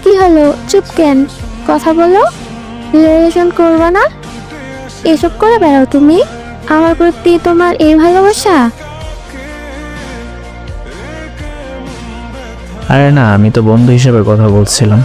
কি হলো, চুপ কেন? কথা বলো। রিলেশন করবে না? এসব করে বেড়াও তুমি? আমার প্রতি তোমার এই ভালোবাসা? আরে না, আমি তো বন্ধু হিসেবে কথা বলছিলাম।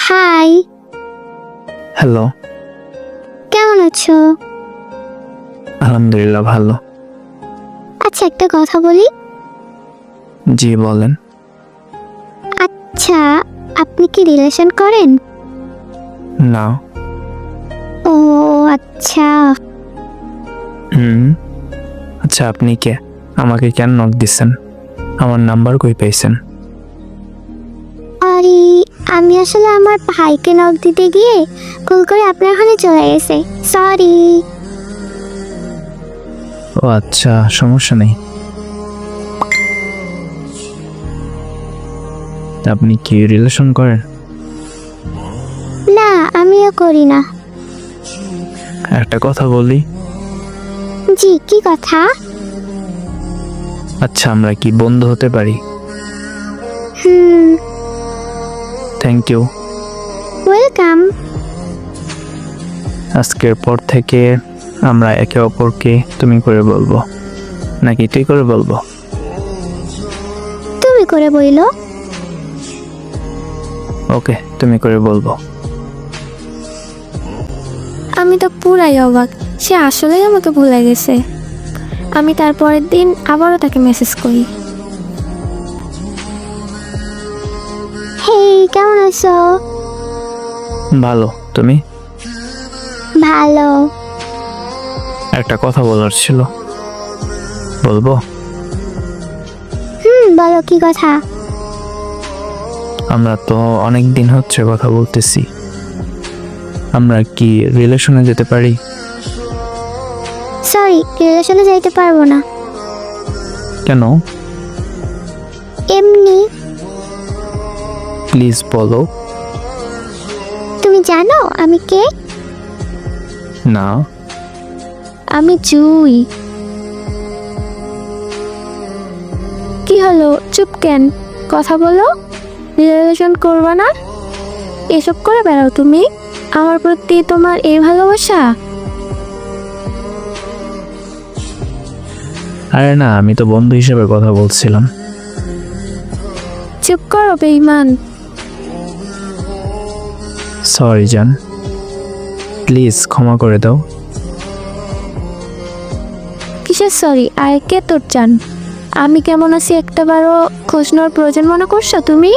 Hi, hello. কেমন আছো? আলহামদুলিল্লাহ, ভালো। আচ্ছা, একটা কথা বলি। জি বলেন। আচ্ছা, আপনি কি রিলেশন করেন? না। ও আচ্ছা। হুম। আচ্ছা, আপনি কে? আমাকে কেন নক দিচ্ছেন? আমার নাম্বার কই পাইছেন? আরে, আমি আসলে আমার ভাইকে নক দিতে গিয়ে ভুল করে আপনার ওখানে চলে গেছে। সরি। ও আচ্ছা, সমস্যা নেই। আপনি কি রিলেশন করেন? না, আমিও করি না। একটা কথা বলি। জি, কি কথা? আচ্ছা, আমরা কি বন্ধু হতে পারি? হুম। Thank you. ওয়েলকাম। আজকের পর থেকে আমরা একে অপরকে তুমি করে বলবো, নাকি তুই করে বলবো? তুমি করে বইলো। ওকে, তুমি করে বলবো। আমি তো পুরাই অবাক, সে আসলেই আমাকে ভুলে গেছে। আমি তারপরের দিন আবারও তাকে মেসেজ করি। হেই, কেমন আছো? ভালো, তুমি? ভালো। একটা কথা বলার ছিল, বলবো? বলো, কি কথা? আমরা তো অনেক দিন হচ্ছে কথা বলতেছি, আমরা কি রিলেশনে যেতে পারি? সরি, রিলেশনে যাইতে পারবো না। কেন? এমনি। প্লিজ বলো। তুমি জানো আমি কে? না। আমি জুই। কি হলো, চুপ কেন? কথা বলো। রিলেশন করবে না? এসব করে বেড়াও তুমি? আমার প্রতি তোমার এই ভালোবাসা? আরে না, আমি তো বন্ধু হিসেবে কথা বলছিলাম। চুপ করো বেঈমান। সরি জান, প্লিজ ক্ষমা করে দাও। কিসের সরি? আর কে তোর চান? আমি কেমন আছি একটাবারও খোঁজ নেওয়ার প্রয়োজন মনে করছো তুমি?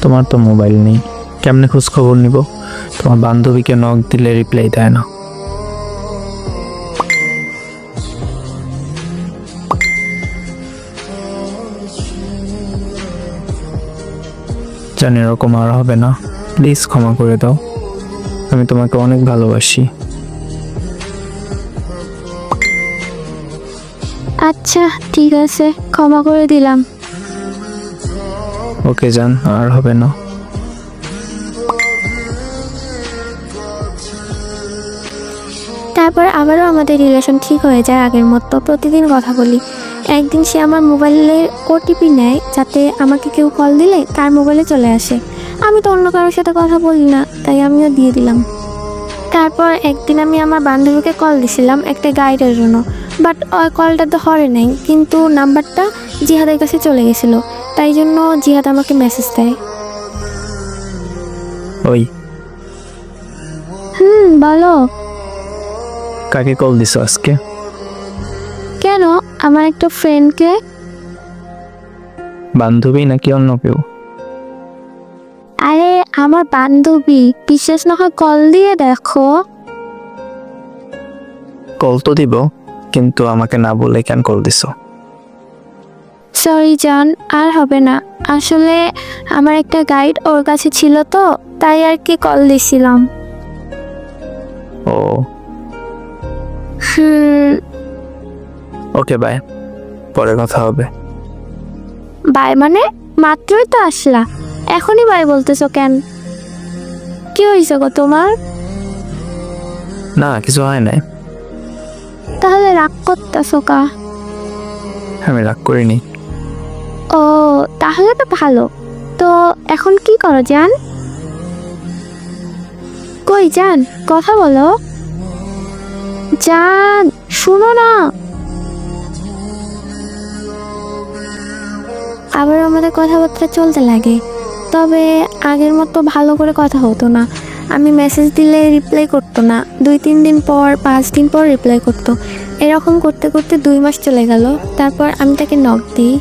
তোমার তো মোবাইল নেই, কেমনে খোঁজ খবর নিব? তোমার বান্ধবীকে নক দিলে রিপ্লাই দেয় না। জানি এরকম আর হবে না, প্লিজ ক্ষমা করে দাও। আমি তোমাকে অনেক ভালোবাসি। আচ্ছা, ঠিক আছে, ক্ষমা করে দিলাম। ওকে জান, আর হবে না। তারপর আবারও আমাদের রিলেশন ঠিক হয়ে যায় আগের মতো, প্রতিদিন কথা বলি। একদিন সে আমার মোবাইলের ওটিপি নেয়, যাতে আমাকে কেউ কল দিলে তার মোবাইলে চলে আসে। আমি তো অন্য কারোর সাথে কথা বলি না, তাই আমিও দিয়ে দিলাম। তারপর একদিন আমি আমার বান্ধবীকে কল দিছিলাম একটা গাইডের জন্য, বাট ওই কলটা তো হরে নাই, কিন্তু নাম্বারটা জিহাদের কাছে চলে গেছিলো। তাই জন্য জিহাদ আমাকে মেসেজ দেয়। ওই, বলো। কাকে কল দিছো আজকে? কেন? আমার একটা ফ্রেন্ডকে। বান্ধবী নাকি অন্য কেউ? আরে, আমার বান্ধবী। বিশ্বাস না হয় কল দিয়ে দেখো। কল তো দিব, কিন্তু আমাকে না বলে কেন কল দিছো? সরি জান, আর হবে না। আসলে আমার একটা গাইড ওর কাছে ছিল, তো তাই আর কি কল দিছিলাম। ও হুম। ওকে, বাই। পরে কথা হবে। বাই মানে? মাত্রই তো আসলা, এখনই বাই বলতেছো কেন? কি হয়েছে গো তোমার? না, কিছু হয় নাই। তাহলে রাগ করতেছো কা? আমি রাগ করিনি। ও, তাহলে তো ভালো। তো এখন কি করো জান? কই জান, কথা বলো। জান, শুনো না। আবার আমাদের কথাবার্তা চলতে লাগে, তবে আগের মতো ভালো করে কথা হতো না। আমি মেসেজ দিলে রিপ্লাই করতো না, 2-3 দিন পর 5 দিন পর রিপ্লাই করতো। এরকম করতে করতে 2 মাস চলে গেল। তারপর আমি তাকে নক দিই।